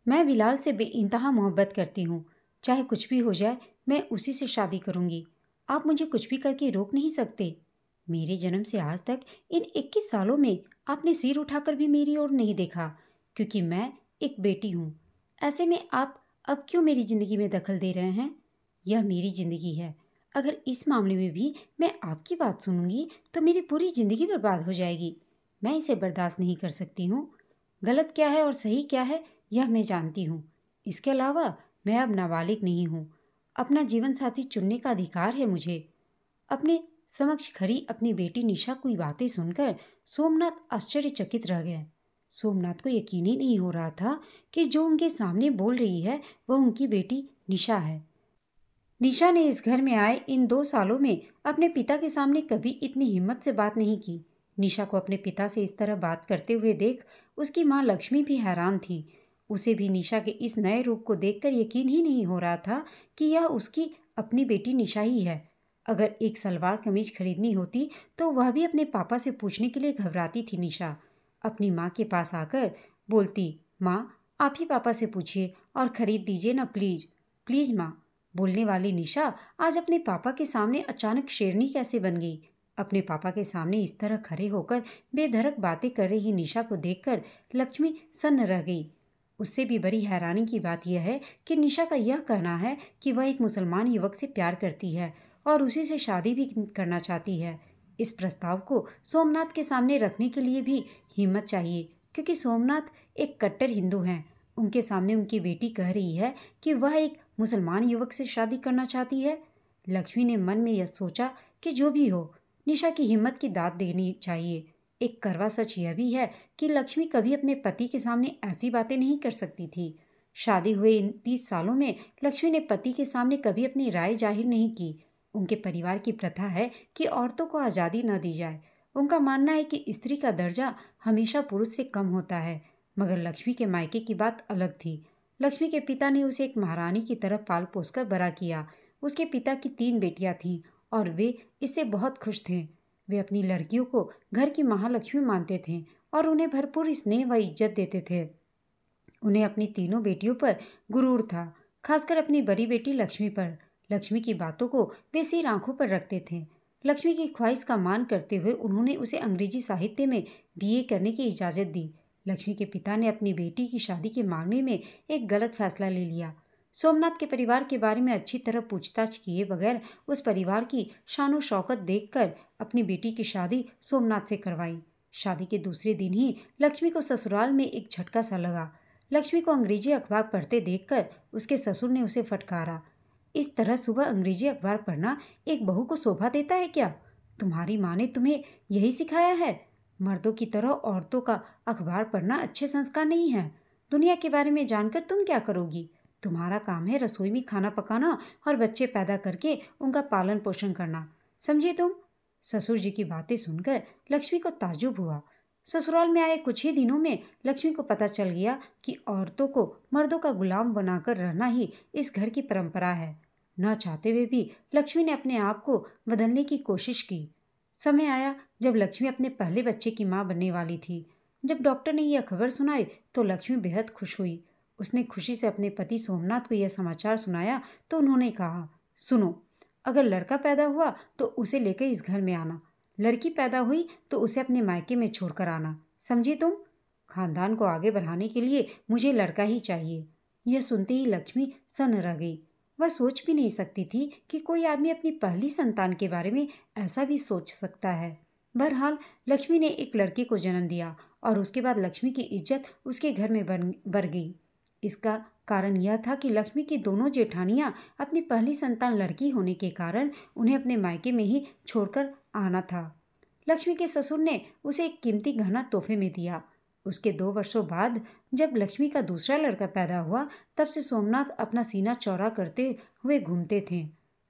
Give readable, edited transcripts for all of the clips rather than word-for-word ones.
मैं बिलाल से बेइंतहा मोहब्बत करती हूँ। चाहे कुछ भी हो जाए, मैं उसी से शादी करूँगी। आप मुझे कुछ भी करके रोक नहीं सकते। मेरे जन्म से आज तक इन 21 सालों में आपने सिर उठाकर भी मेरी ओर नहीं देखा, क्योंकि मैं एक बेटी हूँ। ऐसे में आप अब क्यों मेरी ज़िंदगी में दखल दे रहे हैं? यह मेरी ज़िंदगी है। अगर इस मामले में भी मैं आपकी बात सुनूंगी तो मेरी पूरी ज़िंदगी बर्बाद हो जाएगी। मैं इसे बर्दाश्त नहीं कर सकती हूँ। गलत क्या है और सही क्या है, यह मैं जानती हूँ। इसके अलावा मैं अब नाबालिग नहीं हूँ। अपना जीवन साथी चुनने का अधिकार है मुझे। अपने समक्ष खड़ी अपनी बेटी निशा की बातें सुनकर सोमनाथ आश्चर्यचकित रह गए। सोमनाथ को यकीन ही नहीं हो रहा था कि जो उनके सामने बोल रही है वह उनकी बेटी निशा है। निशा ने इस घर में आए इन 2 सालों में अपने पिता के सामने कभी इतनी हिम्मत से बात नहीं की। निशा को अपने पिता से इस तरह बात करते हुए देख उसकी माँ लक्ष्मी भी हैरान थी। उसे भी निशा के इस नए रूप को देखकर यकीन ही नहीं हो रहा था कि यह उसकी अपनी बेटी निशा ही है। अगर एक सलवार कमीज खरीदनी होती तो वह भी अपने पापा से पूछने के लिए घबराती थी। निशा अपनी माँ के पास आकर बोलती, माँ आप ही पापा से पूछिए और खरीद दीजिए ना, प्लीज प्लीज माँ। बोलने वाली निशा आज अपने पापा के सामने अचानक शेरनी कैसे बन गई? अपने पापा के सामने इस तरह खड़े होकर बेधड़क बातें कर रही निशा को देखकर लक्ष्मी सन्न रह गई। उससे भी बड़ी हैरानी की बात यह है कि निशा का यह कहना है कि वह एक मुसलमान युवक से प्यार करती है और उसी से शादी भी करना चाहती है। इस प्रस्ताव को सोमनाथ के सामने रखने के लिए भी हिम्मत चाहिए, क्योंकि सोमनाथ एक कट्टर हिंदू हैं। उनके सामने उनकी बेटी कह रही है कि वह एक मुसलमान युवक से शादी करना चाहती है। लक्ष्मी ने मन में यह सोचा कि जो भी हो, निशा की हिम्मत की दाद देनी चाहिए। एक कड़वा सच यह भी है कि लक्ष्मी कभी अपने पति के सामने ऐसी बातें नहीं कर सकती थी। शादी हुए इन 30 सालों में लक्ष्मी ने पति के सामने कभी अपनी राय जाहिर नहीं की। उनके परिवार की प्रथा है कि औरतों को आज़ादी न दी जाए। उनका मानना है कि स्त्री का दर्जा हमेशा पुरुष से कम होता है। मगर लक्ष्मी के मायके की बात अलग थी। लक्ष्मी के पिता ने उसे एक महारानी की तरह पाल पोसकर बड़ा किया। उसके पिता की 3 बेटियां थीं और वे इससे बहुत खुश थे। वे अपनी लड़कियों को घर की महालक्ष्मी मानते थे और उन्हें भरपूर स्नेह व इज्जत देते थे। उन्हें अपनी तीनों बेटियों पर गुरूर था, खासकर अपनी बड़ी बेटी लक्ष्मी पर। लक्ष्मी की बातों को वे सिर आंखों पर रखते थे। लक्ष्मी की ख्वाहिश का मान करते हुए उन्होंने उसे अंग्रेजी साहित्य में बीए करने की इजाज़त दी। लक्ष्मी के पिता ने अपनी बेटी की शादी के मामले में एक गलत फैसला ले लिया। सोमनाथ के परिवार के बारे में अच्छी तरह पूछताछ किए बगैर उस परिवार की शानो शौकत देखकर अपनी बेटी की शादी सोमनाथ से करवाई। शादी के दूसरे दिन ही लक्ष्मी को ससुराल में एक झटका सा लगा। लक्ष्मी को अंग्रेजी अखबार पढ़ते देखकर उसके ससुर ने उसे फटकारा। इस तरह सुबह अंग्रेजी अखबार पढ़ना एक बहू को शोभा देता है क्या? तुम्हारी माँ ने तुम्हें यही सिखाया है? मर्दों की तरह औरतों का अखबार पढ़ना अच्छे संस्कार नहीं है। दुनिया के बारे में जानकर तुम क्या करोगी? तुम्हारा काम है रसोई में खाना पकाना और बच्चे पैदा करके उनका पालन पोषण करना। समझे तुम? ससुर जी की बातें सुनकर लक्ष्मी को ताज्जुब हुआ। ससुराल में आए कुछ ही दिनों में लक्ष्मी को पता चल गया कि औरतों को मर्दों का गुलाम बनाकर रहना ही इस घर की परंपरा है। न चाहते हुए भी लक्ष्मी ने अपने आप को बदलने की कोशिश की। समय आया जब लक्ष्मी अपने पहले बच्चे की मां बनने वाली थी। जब डॉक्टर ने यह खबर सुनाई तो लक्ष्मी बेहद खुश हुई। उसने खुशी से अपने पति सोमनाथ को यह समाचार सुनाया तो उन्होंने कहा, सुनो, अगर लड़का पैदा हुआ तो उसे लेकर इस घर में आना। लड़की पैदा हुई तो उसे अपने मायके में छोड़कर आना। समझी तुम? खानदान को आगे बढ़ाने के लिए मुझे लड़का ही चाहिए। यह सुनते ही लक्ष्मी सन्न रह गई। वह सोच भी नहीं सकती थी कि कोई आदमी अपनी पहली संतान के बारे में ऐसा भी सोच सकता है। बहरहाल लक्ष्मी ने एक लड़के को जन्म दिया और उसके बाद लक्ष्मी की इज्जत उसके घर में बढ़ गई। इसका कारण यह था कि लक्ष्मी की दोनों जेठानियां अपनी पहली संतान लड़की होने के कारण उन्हें अपने मायके में ही छोड़कर आना था। लक्ष्मी के ससुर ने उसे एक कीमती गहना तोहफे में दिया। उसके 2 वर्षों बाद जब लक्ष्मी का दूसरा लड़का पैदा हुआ तब से सोमनाथ अपना सीना चौड़ा करते हुए घूमते थे।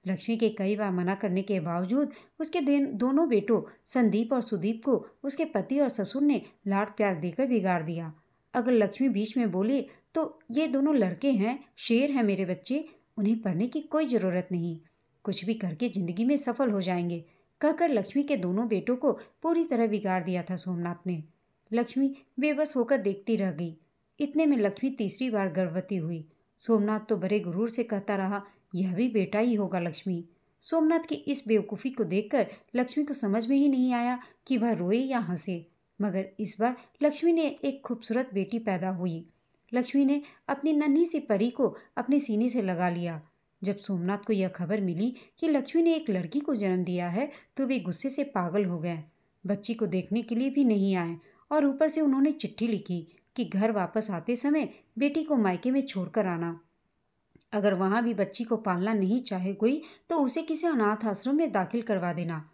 लक्ष्मी के कई बार मना करने के बावजूद उसके दोनों बेटों संदीप और सुदीप को उसके पति और ससुर ने लाड प्यार देकर बिगाड़ दिया। अगर लक्ष्मी बीच में बोली तो ये दोनों लड़के हैं, शेर हैं मेरे बच्चे, उन्हें पढ़ने की कोई ज़रूरत नहीं, कुछ भी करके ज़िंदगी में सफल हो जाएंगे, कहकर लक्ष्मी के दोनों बेटों को पूरी तरह बिगाड़ दिया था सोमनाथ ने। लक्ष्मी बेबस होकर देखती रह गई। इतने में लक्ष्मी तीसरी बार गर्भवती हुई। सोमनाथ तो बड़े गुरूर से कहता रहा, यह भी बेटा ही होगा लक्ष्मी। सोमनाथ की इस बेवकूफ़ी को देखकर लक्ष्मी को समझ में ही नहीं आया कि वह रोए या हंसे। मगर इस बार लक्ष्मी ने एक खूबसूरत बेटी पैदा हुई। लक्ष्मी ने अपनी नन्ही सी परी को अपने सीने से लगा लिया। जब सोमनाथ को यह खबर मिली कि लक्ष्मी ने एक लड़की को जन्म दिया है तो वे गुस्से से पागल हो गए। बच्ची को देखने के लिए भी नहीं आए और ऊपर से उन्होंने चिट्ठी लिखी कि घर वापस आते समय बेटी को मायके में छोड़कर आना। अगर वहां भी बच्ची को पालना नहीं चाहे कोई तो उसे किसी अनाथ आश्रम में दाखिल करवा देना।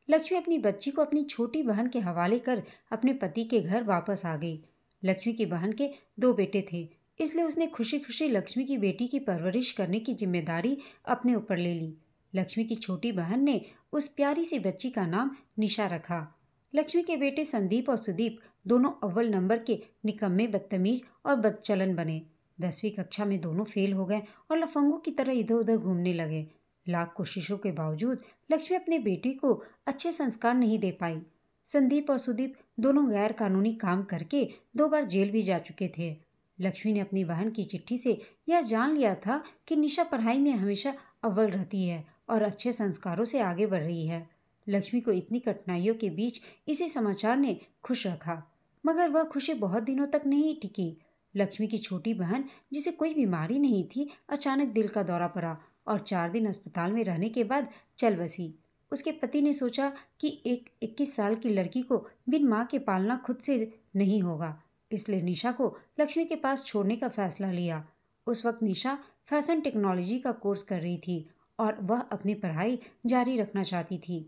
लक्ष्मी अपनी बच्ची को अपनी छोटी बहन के हवाले कर अपने पति के घर वापस आ गई। लक्ष्मी की बहन के 2 बेटे थे, इसलिए उसने खुशी खुशी लक्ष्मी की बेटी की परवरिश करने की जिम्मेदारी अपने ऊपर ले ली। लक्ष्मी की छोटी बहन ने उस प्यारी सी बच्ची का नाम निशा रखा। लक्ष्मी के बेटे संदीप और सुदीप दोनों अव्वल नंबर के निकम्मे, बदतमीज और बदचलन बने। 10वीं कक्षा में दोनों फेल हो गए और लफंगों की तरह इधर उधर घूमने लगे। लाख कोशिशों के बावजूद लक्ष्मी अपने बेटी को अच्छे संस्कार नहीं दे पाई। संदीप और सुदीप दोनों गैर कानूनी काम करके 2 बार जेल भी जा चुके थे। लक्ष्मी ने अपनी बहन की चिट्ठी से यह जान लिया था कि निशा पढ़ाई में हमेशा अव्वल रहती है और अच्छे संस्कारों से आगे बढ़ रही है। लक्ष्मी को इतनी कठिनाइयों के बीच इसी समाचार ने खुश रखा, मगर वह खुशी बहुत दिनों तक नहीं टिकी। लक्ष्मी की छोटी बहन, जिसे कोई बीमारी नहीं थी, अचानक दिल का दौरा पड़ा और 4 दिन अस्पताल में रहने के बाद चल बसी। उसके पति ने सोचा कि एक 21 साल की लड़की को बिन माँ के पालना खुद से नहीं होगा, इसलिए निशा को लक्ष्मी के पास छोड़ने का फैसला लिया। उस वक्त निशा फैशन टेक्नोलॉजी का कोर्स कर रही थी और वह अपनी पढ़ाई जारी रखना चाहती थी।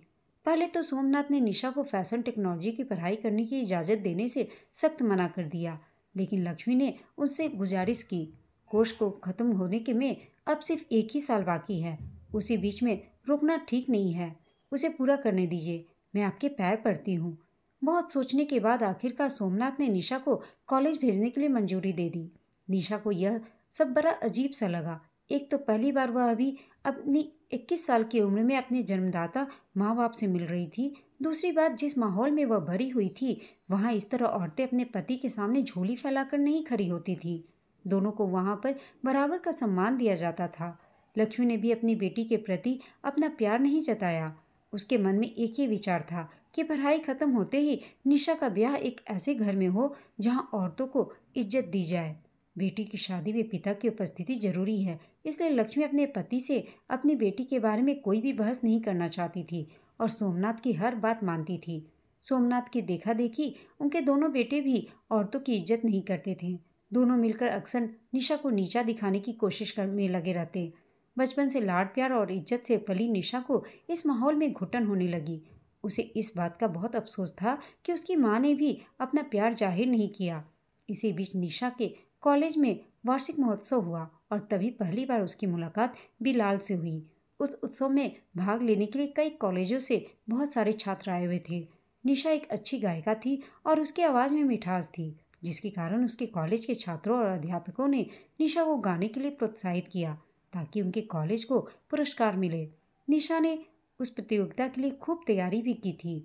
पहले तो सोमनाथ ने निशा को फैशन टेक्नोलॉजी की पढ़ाई करने की इजाज़त देने से सख्त मना कर दिया, लेकिन लक्ष्मी ने उससे गुजारिश की। कोर्स को ख़त्म होने के में अब सिर्फ 1 ही साल बाकी है, उसी बीच में रोकना ठीक नहीं है। उसे पूरा करने दीजिए, मैं आपके पैर पड़ती हूँ। बहुत सोचने के बाद आखिरकार सोमनाथ ने निशा को कॉलेज भेजने के लिए मंजूरी दे दी। निशा को यह सब बड़ा अजीब सा लगा। एक तो पहली बार वह अभी अपनी 21 साल की उम्र में अपने जन्मदाता माँ बाप से मिल रही थी। दूसरी बात, जिस माहौल में वह भरी हुई थी वहाँ इस तरह औरतें अपने पति के सामने झोली फैलाकर नहीं खड़ी होती थी। दोनों को वहाँ पर बराबर का सम्मान दिया जाता था। लक्ष्मी ने भी अपनी बेटी के प्रति अपना प्यार नहीं जताया। उसके मन में एक ही विचार था कि पढ़ाई खत्म होते ही निशा का ब्याह एक ऐसे घर में हो जहाँ औरतों को इज्जत दी जाए। बेटी की शादी में पिता की उपस्थिति जरूरी है, इसलिए लक्ष्मी अपने पति से अपनी बेटी के बारे में कोई भी बहस नहीं करना चाहती थी और सोमनाथ की हर बात मानती थी। सोमनाथ की देखा देखी उनके दोनों बेटे भी औरतों की इज्जत नहीं करते थे। दोनों मिलकर अक्सर निशा को नीचा दिखाने की कोशिश में लगे रहते। बचपन से लाड प्यार और इज्जत से पली निशा को इस माहौल में घुटन होने लगी। उसे इस बात का बहुत अफसोस था कि उसकी माँ ने भी अपना प्यार जाहिर नहीं किया। इसी बीच निशा के कॉलेज में वार्षिक महोत्सव हुआ और तभी पहली बार उसकी मुलाकात बिलाल से हुई। उस उत्सव में भाग लेने के लिए कई कॉलेजों से बहुत सारे छात्र आए हुए थे। निशा एक अच्छी गायिका थी और उसकी आवाज़ में मिठास थी, जिसके कारण उसके कॉलेज के छात्रों और अध्यापकों ने निशा को गाने के लिए प्रोत्साहित किया ताकि उनके कॉलेज को पुरस्कार मिले। निशा ने उस प्रतियोगिता के लिए खूब तैयारी भी की थी।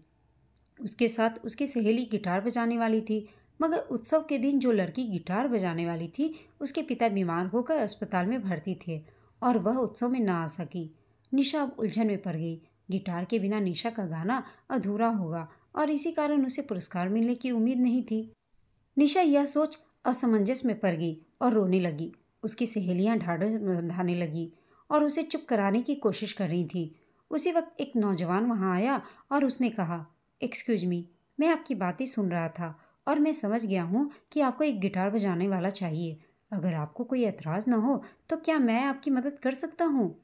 उसके साथ उसकी सहेली गिटार बजाने वाली थी, मगर उत्सव के दिन जो लड़की गिटार बजाने वाली थी उसके पिता बीमार होकर अस्पताल में भर्ती थे और वह उत्सव में ना आ सकी। निशा अब उलझन में पड़ गई। गिटार के बिना निशा का गाना अधूरा होगा और इसी कारण उसे पुरस्कार मिलने की उम्मीद नहीं थी। निशा यह सोच असमंजस में पड़ गई और रोने लगी। उसकी सहेलियां ढाढ़स बंधाने लगी और उसे चुप कराने की कोशिश कर रही थी। उसी वक्त एक नौजवान वहां आया और उसने कहा, एक्सक्यूज मी, मैं आपकी बातें सुन रहा था और मैं समझ गया हूँ कि आपको एक गिटार बजाने वाला चाहिए। अगर आपको कोई एतराज़ ना हो तो क्या मैं आपकी मदद कर सकता हूँ?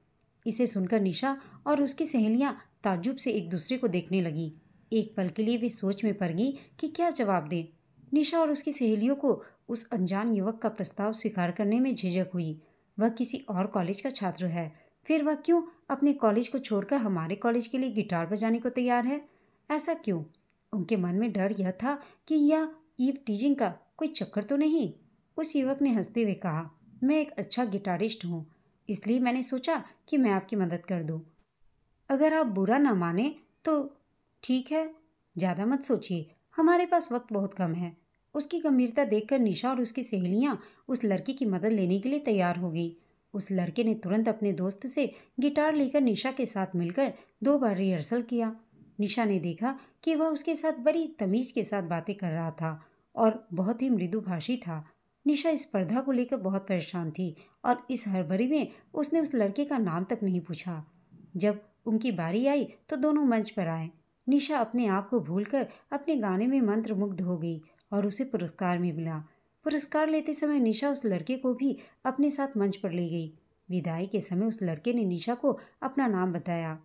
इसे सुनकर निशा और उसकी सहेलियां ताज्जुब से एक दूसरे को देखने लगी। एक पल के लिए वे सोच में पड़ गई कि क्या जवाब दें। निशा और उसकी सहेलियों को उस अनजान युवक का प्रस्ताव स्वीकार करने में झिझक हुई। वह किसी और कॉलेज का छात्र है, फिर वह क्यों अपने कॉलेज को छोड़कर हमारे कॉलेज के लिए गिटार बजाने को तैयार है? ऐसा क्यों? उनके मन में डर यह था कि यह ईव टीजिंग का कोई चक्कर तो नहीं। उस युवक ने हंसते हुए कहा, मैं एक अच्छा गिटारिस्ट हूँ, इसलिए मैंने सोचा कि मैं आपकी मदद कर दूँ। अगर आप बुरा ना माने तो ठीक है, ज़्यादा मत सोचिए, हमारे पास वक्त बहुत कम है। उसकी गंभीरता देखकर निशा और उसकी सहेलियां उस लड़के की मदद लेने के लिए तैयार हो गई। उस लड़के ने तुरंत अपने दोस्त से गिटार लेकर निशा के साथ मिलकर 2 बार रिहर्सल किया। निशा ने देखा कि वह उसके साथ बड़ी तमीज के साथ बातें कर रहा था और बहुत ही मृदुभाषी था। निशा इस स्पर्धा को लेकर बहुत परेशान थी और इस हड़बड़ी में उसने उस लड़के का नाम तक नहीं पूछा। जब उनकी बारी आई तो दोनों मंच पर आए। निशा अपने आप को भूलकर अपने गाने में मंत्रमुग्ध हो गई और उसे पुरस्कार भी मिला। पुरस्कार लेते समय निशा उस लड़के को भी अपने साथ मंच पर ले गई। विदाई के समय उस लड़के ने निशा को अपना नाम बताया।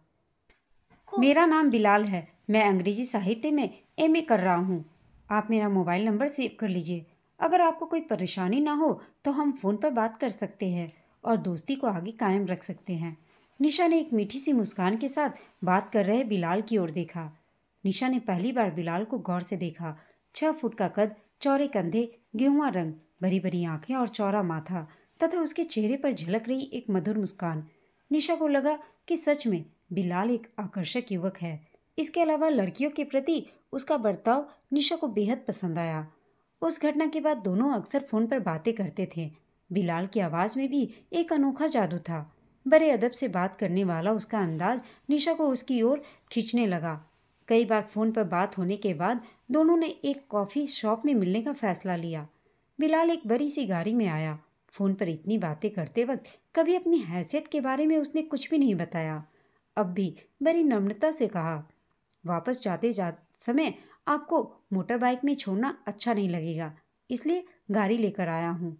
मेरा नाम बिलाल है, मैं अंग्रेजी साहित्य में एमए कर रहा हूँ। आप मेरा मोबाइल नंबर सेव कर लीजिए। अगर आपको कोई परेशानी ना हो तो हम फ़ोन पर बात कर सकते हैं और दोस्ती को आगे कायम रख सकते हैं। निशा ने एक मीठी सी मुस्कान के साथ बात कर रहे बिलाल की ओर देखा। निशा ने पहली बार बिलाल को गौर से देखा। 6 फुट का कद, चौड़े कंधे, गेहुआ रंग, भरी भरी आंखें और चौड़ा माथा तथा उसके चेहरे पर झलक रही एक मधुर मुस्कान। निशा को लगा कि सच में बिलाल एक आकर्षक युवक है। इसके अलावा लड़कियों के प्रति उसका बर्ताव निशा को बेहद पसंद आया। उस घटना के बाद दोनों अक्सर फोन पर बातें करते थे। बिलाल की आवाज़ में भी एक अनोखा जादू था। बड़े अदब से बात करने वाला उसका अंदाज निशा को उसकी ओर खींचने लगा। कई बार फ़ोन पर बात होने के बाद दोनों ने एक कॉफ़ी शॉप में मिलने का फ़ैसला लिया। बिलाल एक बड़ी सी गाड़ी में आया। फ़ोन पर इतनी बातें करते वक्त कभी अपनी हैसियत के बारे में उसने कुछ भी नहीं बताया। अब भी बड़ी नम्रता से कहा, वापस जाते समय आपको मोटर बाइक में छोड़ना अच्छा नहीं लगेगा, इसलिए गाड़ी लेकर आया हूँ।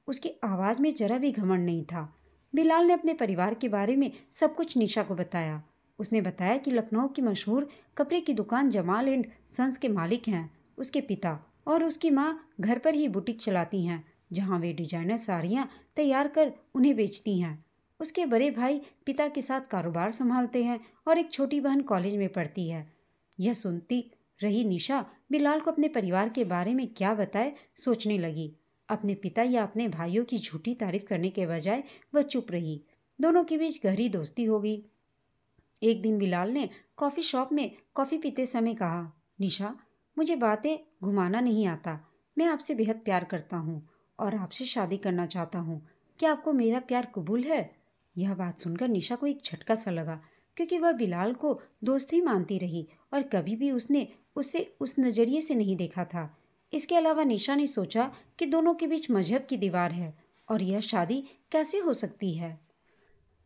उसकी आवाज़ में जरा भी घमंड नहीं था। बिलाल ने अपने परिवार के बारे में सब कुछ निशा को बताया। उसने बताया कि लखनऊ की मशहूर कपड़े की दुकान जमाल एंड सन्स के मालिक हैं उसके पिता, और उसकी माँ घर पर ही बुटीक चलाती हैं जहाँ वे डिजाइनर साड़ियाँ तैयार कर उन्हें बेचती हैं। उसके बड़े भाई पिता के साथ कारोबार संभालते हैं और एक छोटी बहन कॉलेज में पढ़ती है। यह सुनती रही निशा बिलाल को अपने परिवार के बारे में क्या बताए सोचने लगी। अपने पिता या अपने भाइयों की झूठी तारीफ करने के बजाय वह चुप रही। दोनों के बीच गहरी दोस्ती हो गई। एक दिन बिलाल ने कॉफ़ी शॉप में कॉफ़ी पीते समय कहा, निशा, मुझे बातें घुमाना नहीं आता। मैं आपसे बेहद प्यार करता हूँ और आपसे शादी करना चाहता हूँ। क्या आपको मेरा प्यार कबूल है? यह बात सुनकर निशा को एक झटका सा लगा, क्योंकि वह बिलाल को दोस्त ही मानती रही और कभी भी उसने उसे उस नज़रिए से नहीं देखा था। इसके अलावा निशा ने सोचा कि दोनों के बीच मजहब की दीवार है और यह शादी कैसे हो सकती है।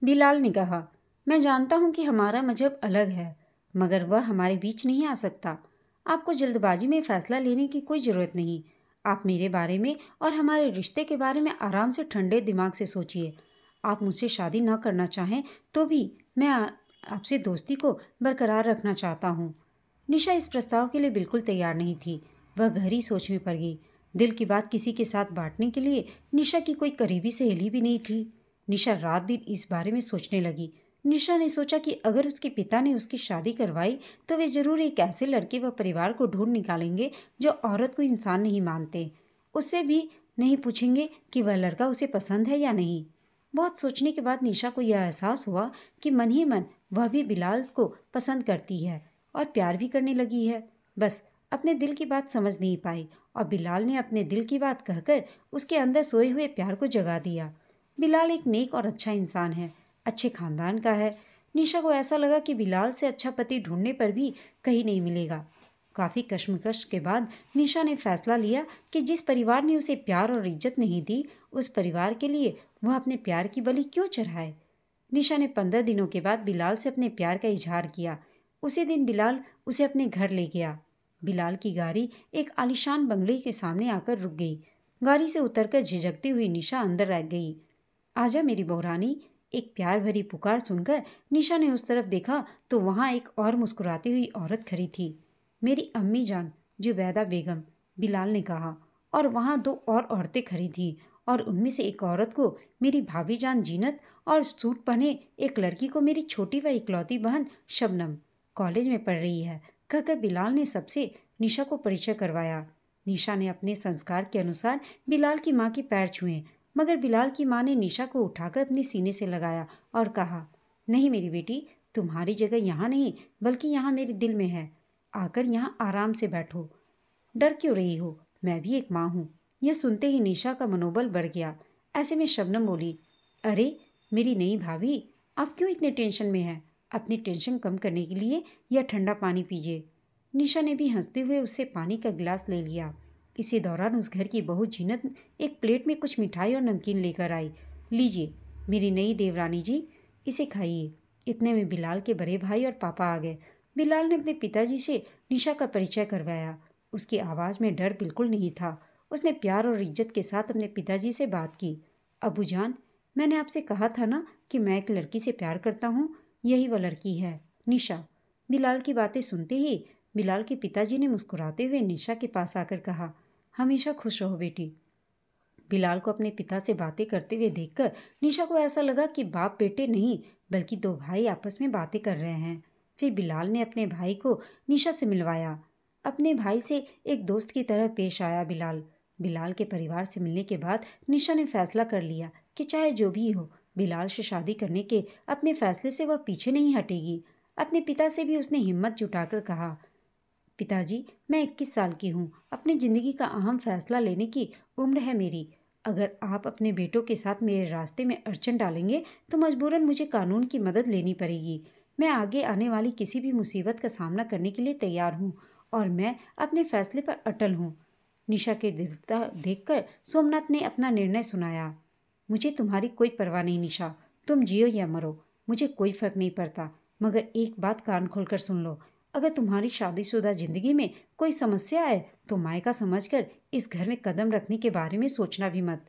बिलाल ने कहा, मैं जानता हूँ कि हमारा मजहब अलग है, मगर वह हमारे बीच नहीं आ सकता। आपको जल्दबाजी में फ़ैसला लेने की कोई ज़रूरत नहीं। आप मेरे बारे में और हमारे रिश्ते के बारे में आराम से ठंडे दिमाग से सोचिए। आप मुझसे शादी न करना चाहें तो भी मैं आपसे दोस्ती को बरकरार रखना चाहता हूँ। निशा इस प्रस्ताव के लिए बिल्कुल तैयार नहीं थी। वह गहरी सोच में पड़ गई। दिल की बात किसी के साथ बांटने के लिए निशा की कोई करीबी सहेली भी नहीं थी। निशा रात दिन इस बारे में सोचने लगी। निशा ने सोचा कि अगर उसके पिता ने उसकी शादी करवाई तो वे जरूर एक ऐसे लड़के व परिवार को ढूंढ निकालेंगे जो औरत को इंसान नहीं मानते। उससे भी नहीं पूछेंगे कि वह लड़का उसे पसंद है या नहीं। बहुत सोचने के बाद निशा को यह एहसास हुआ कि मन ही मन वह भी बिलाल को पसंद करती है और प्यार भी करने लगी है। बस अपने दिल की बात समझ नहीं पाई और बिलाल ने अपने दिल की बात कहकर उसके अंदर सोए हुए प्यार को जगा दिया। बिलाल एक नेक और अच्छा इंसान है, अच्छे खानदान का है। निशा को ऐसा लगा कि बिलाल से अच्छा पति ढूंढने पर भी कहीं नहीं मिलेगा। काफ़ी कश्मकश के बाद निशा ने फैसला लिया कि जिस परिवार ने उसे प्यार और इज्जत नहीं दी, उस परिवार के लिए वह अपने प्यार की बलि क्यों चढ़ाए। निशा ने 15 दिनों के बाद बिलाल से अपने प्यार का इजहार किया। उसी दिन बिलाल उसे अपने घर ले गया। बिलाल की गाड़ी एक आलीशान बंगले के सामने आकर रुक गई। गाड़ी से उतरकर झिझकती हुई निशा अंदर रह गई। आजा मेरी बहुरानी, एक प्यार भरी पुकार सुनकर निशा ने उस तरफ देखा तो वहाँ एक और मुस्कुराती हुई औरत खड़ी थी। मेरी अम्मी जान जुबैदा बेगम, बिलाल ने कहा। और वहाँ 2 और औरतें खड़ी थीं और उनमें से एक औरत को मेरी भाभी जान जीनत और सूट पहने एक लड़की को मेरी छोटी व इकलौती बहन शबनम, कॉलेज में पढ़ रही है, कहकर बिलाल ने सबसे निशा को परिचय करवाया। निशा ने अपने संस्कार के अनुसार बिलाल की माँ के पैर छुए, मगर बिलाल की माँ ने निशा को उठाकर अपने सीने से लगाया और कहा, नहीं मेरी बेटी, तुम्हारी जगह यहाँ नहीं बल्कि यहाँ मेरे दिल में है। आकर यहाँ आराम से बैठो। डर क्यों रही हो? मैं भी एक माँ हूँ। यह सुनते ही निशा का मनोबल बढ़ गया। ऐसे में शबनम बोली, अरे मेरी नई भाभी, आप क्यों इतने टेंशन में हैं? अपनी टेंशन कम करने के लिए यह ठंडा पानी पीजिए। निशा ने भी हंसते हुए उससे पानी का गिलास ले लिया। इसी दौरान उस घर की बहू जीनत एक प्लेट में कुछ मिठाई और नमकीन लेकर आई। लीजिए मेरी नई देवरानी जी, इसे खाइए। इतने में बिलाल के बड़े भाई और पापा आ गए। बिलाल ने अपने पिताजी से निशा का परिचय करवाया। उसकी आवाज़ में डर बिल्कुल नहीं था। उसने प्यार और इज्जत के साथ अपने पिताजी से बात की। अबू जान, मैंने आपसे कहा था ना कि मैं एक लड़की से प्यार करता हूँ। यही वह लड़की है, निशा। बिलाल की बातें सुनते ही बिलाल के पिताजी ने मुस्कुराते हुए निशा के पास आकर कहा, हमेशा खुश रहो बेटी। बिलाल को अपने पिता से बातें करते हुए देखकर निशा को ऐसा लगा कि बाप बेटे नहीं बल्कि दो भाई आपस में बातें कर रहे हैं। फिर बिलाल ने अपने भाई को निशा से मिलवाया। अपने भाई से एक दोस्त की तरह पेश आया बिलाल। बिलाल के परिवार से मिलने के बाद निशा ने फैसला कर लिया कि चाहे जो भी हो, बिलाल से शादी करने के अपने फैसले से वह पीछे नहीं हटेगी। अपने पिता से भी उसने हिम्मत जुटाकर कहा, पिताजी, मैं 21 साल की हूँ। अपनी ज़िंदगी का अहम फैसला लेने की उम्र है मेरी। अगर आप अपने बेटों के साथ मेरे रास्ते में अड़चन डालेंगे तो मजबूरन मुझे कानून की मदद लेनी पड़ेगी। मैं आगे आने वाली किसी भी मुसीबत का सामना करने के लिए तैयार हूँ और मैं अपने फैसले पर अटल हूँ। निशा की दृढ़ता देखकर सोमनाथ ने अपना निर्णय सुनाया। मुझे तुम्हारी कोई परवाह नहीं निशा। तुम जियो या मरो, मुझे कोई फर्क नहीं पड़ता। मगर एक बात कान खोलकर सुन लो, अगर तुम्हारी शादीशुदा जिंदगी में कोई समस्या आए तो मायका समझकर इस घर में कदम रखने के बारे में सोचना भी मत।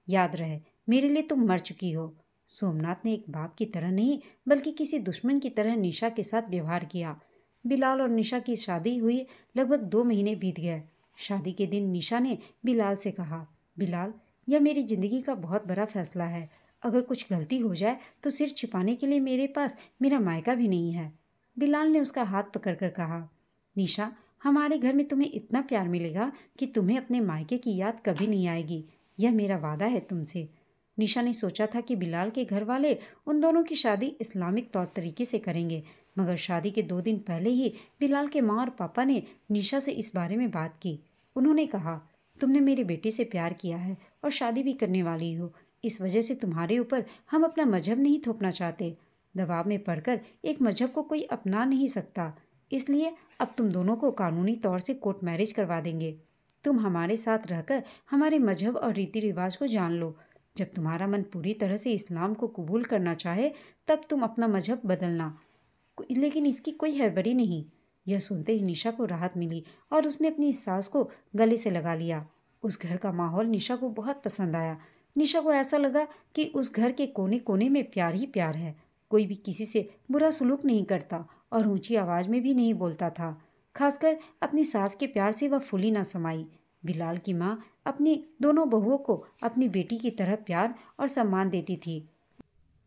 याद रहे, मेरे लिए तुम मर चुकी हो। सोमनाथ ने एक बाप की तरह नहीं बल्कि किसी दुश्मन की तरह निशा के साथ व्यवहार किया। बिलाल और निशा की शादी हुई लगभग 2 महीने बीत गए। शादी के दिन निशा ने बिलाल से कहा, बिलाल, यह मेरी जिंदगी का बहुत बड़ा फैसला है। अगर कुछ गलती हो जाए तो सिर छिपाने के लिए मेरे पास मेरा मायका भी नहीं है। बिलाल ने उसका हाथ पकड़कर कहा, निशा, हमारे घर में तुम्हें इतना प्यार मिलेगा कि तुम्हें अपने मायके की याद कभी नहीं आएगी। यह मेरा वादा है तुमसे। निशा ने सोचा था कि बिलाल के घर वाले उन दोनों की शादी इस्लामिक तौर तरीके से करेंगे, मगर शादी के 2 दिन पहले ही बिलाल के माँ और पापा ने निशा से इस बारे में बात की। उन्होंने कहा, तुमने मेरे बेटे से प्यार किया है और शादी भी करने वाली हो। इस वजह से तुम्हारे ऊपर हम अपना मजहब नहीं थोपना चाहते। दबाव में पड़कर एक मजहब को कोई अपना नहीं सकता। इसलिए अब तुम दोनों को कानूनी तौर से कोर्ट मैरिज करवा देंगे। तुम हमारे साथ रहकर हमारे मजहब और रीति रिवाज को जान लो। जब तुम्हारा मन पूरी तरह से इस्लाम को कबूल करना चाहे तब तुम अपना मजहब बदलना, लेकिन इसकी कोई हड़बड़ी नहीं। यह सुनते ही निशा को राहत मिली और उसने अपनी सास को गले से लगा लिया। उस घर का माहौल निशा को बहुत पसंद आया। निशा को ऐसा लगा कि उस घर के कोने कोने में प्यार ही प्यार है। कोई भी किसी से बुरा सलूक नहीं करता और ऊंची आवाज में भी नहीं बोलता था। खासकर अपनी सास के प्यार से वह फूली ना समाई। बिलाल की माँ अपनी दोनों बहुओं को अपनी बेटी की तरह प्यार और सम्मान देती थी।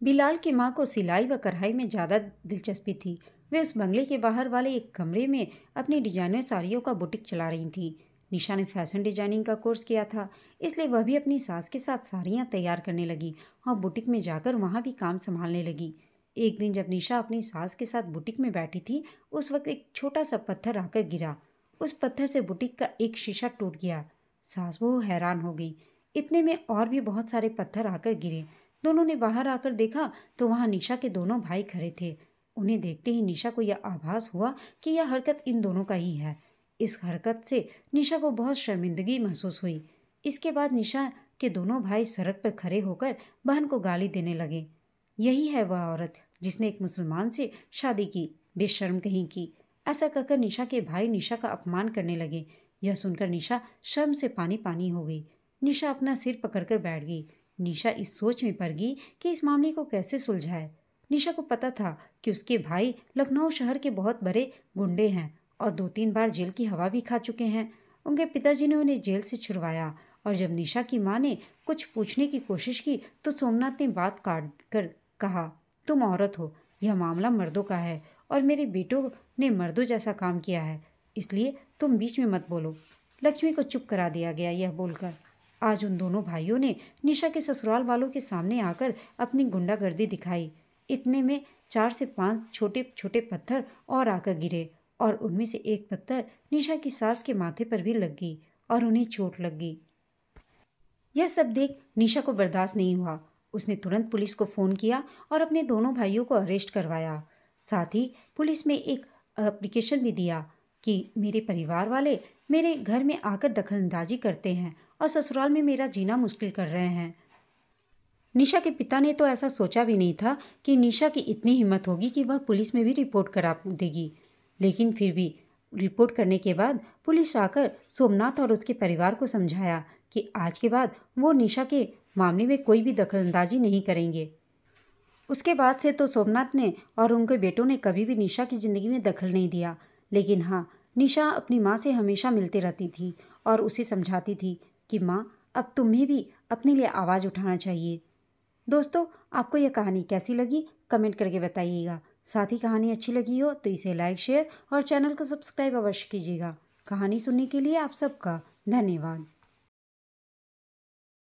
बिलाल की माँ को सिलाई व कढ़ाई में ज़्यादा दिलचस्पी थी। वे उस बंगले के बाहर वाले एक कमरे में अपनी डिजाइनर साड़ियों का बुटीक चला रही थी। निशा ने फैशन डिजाइनिंग का कोर्स किया था, इसलिए वह भी अपनी सास के साथ साड़ियाँ तैयार करने लगी और बुटीक में जाकर वहाँ भी काम संभालने लगी। एक दिन जब निशा अपनी सास के साथ बुटीक में बैठी थी, उस वक्त एक छोटा सा पत्थर आकर गिरा। उस पत्थर से बुटीक का एक शीशा टूट गया। सास बहू हैरान हो गई। इतने में और भी बहुत सारे पत्थर आकर गिरे। दोनों ने बाहर आकर देखा तो वहाँ निशा के दोनों भाई खड़े थे। उन्हें देखते ही निशा को यह आभास हुआ कि यह हरकत इन दोनों का ही है। इस हरकत से निशा को बहुत शर्मिंदगी महसूस हुई। इसके बाद निशा के दोनों भाई सड़क पर खड़े होकर बहन को गाली देने लगे। यही है वह औरत जिसने एक मुसलमान से शादी की, बेशर्म कहीं की। ऐसा कहकर निशा के भाई निशा का अपमान करने लगे। यह सुनकर निशा शर्म से पानी पानी हो गई। निशा अपना सिर पकड़कर बैठ गई। निशा इस सोच में पड़ गई कि इस मामले को कैसे सुलझाए। निशा को पता था कि उसके भाई लखनऊ शहर के बहुत बड़े गुंडे हैं और 2-3 बार जेल की हवा भी खा चुके हैं। उनके पिताजी ने उन्हें जेल से छुड़वाया और जब निशा की माँ ने कुछ पूछने की कोशिश की तो सोमनाथ ने बात काट कर कहा, तुम औरत हो, यह मामला मर्दों का है और मेरे बेटों ने मर्दों जैसा काम किया है, इसलिए तुम बीच में मत बोलो। लक्ष्मी को चुप करा दिया गया। यह बोलकर आज उन दोनों भाइयों ने निशा के ससुराल वालों के सामने आकर अपनी गुंडागर्दी दिखाई। इतने में 4 से 5 छोटे छोटे पत्थर और आकर गिरे और उनमें से एक पत्थर निशा की सास के माथे पर भी लग गई और उन्हें चोट लग गई। यह सब देख निशा को बर्दाश्त नहीं हुआ। उसने तुरंत पुलिस को फ़ोन किया और अपने दोनों भाइयों को अरेस्ट करवाया। साथ ही पुलिस में एक एप्लीकेशन भी दिया कि मेरे परिवार वाले मेरे घर में आकर दखलंदाजी करते हैं और ससुराल में मेरा जीना मुश्किल कर रहे हैं। निशा के पिता ने तो ऐसा सोचा भी नहीं था कि निशा की इतनी हिम्मत होगी कि वह पुलिस में भी रिपोर्ट करा देगी। लेकिन फिर भी रिपोर्ट करने के बाद पुलिस आकर सोमनाथ और उसके परिवार को समझाया कि आज के बाद वो निशा के मामले में कोई भी दखलंदाजी नहीं करेंगे। उसके बाद से तो सोमनाथ ने और उनके बेटों ने कभी भी निशा की ज़िंदगी में दखल नहीं दिया। लेकिन हाँ, निशा अपनी माँ से हमेशा मिलती रहती थी और उसे समझाती थी कि माँ, अब तुम्हें भी अपने लिए आवाज़ उठाना चाहिए। दोस्तों, आपको यह कहानी कैसी लगी कमेंट करके बताइएगा। साथ ही कहानी अच्छी लगी हो तो इसे लाइक, शेयर और चैनल को सब्सक्राइब अवश्य कीजिएगा। कहानी सुनने के लिए आप सबका धन्यवाद।